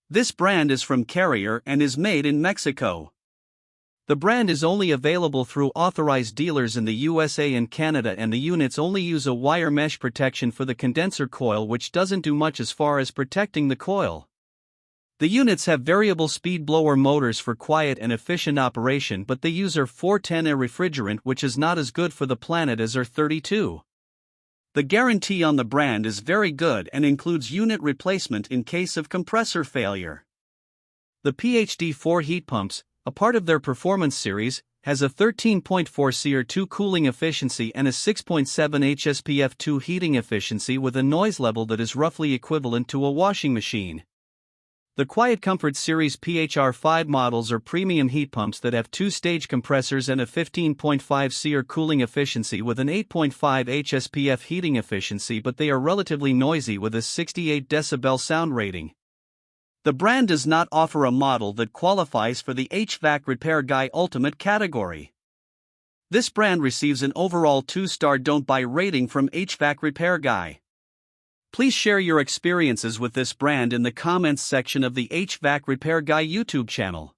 This brand is from Carrier and is made in Mexico. The brand is only available through authorized dealers in the USA and Canada, and the units only use a wire mesh protection for the condenser coil, which doesn't do much as far as protecting the coil. The units have variable speed blower motors for quiet and efficient operation, but they use R410A refrigerant, which is not as good for the planet as R32. The guarantee on the brand is very good and includes unit replacement in case of compressor failure. The PHD4 heat pumps, a part of their Performance Series, has a 13.4 CR2 cooling efficiency and a 6.7 HSPF2 heating efficiency with a noise level that is roughly equivalent to a washing machine. The QuietComfort Series PHR5 models are premium heat pumps that have two-stage compressors and a 15.5 CR cooling efficiency with an 8.5 HSPF heating efficiency, but they are relatively noisy with a 68 decibel sound rating. The brand does not offer a model that qualifies for the HvacRepairGuy Ultimate category. This brand receives an overall 2-star don't buy rating from HvacRepairGuy. Please share your experiences with this brand in the comments section of the HvacRepairGuy YouTube channel.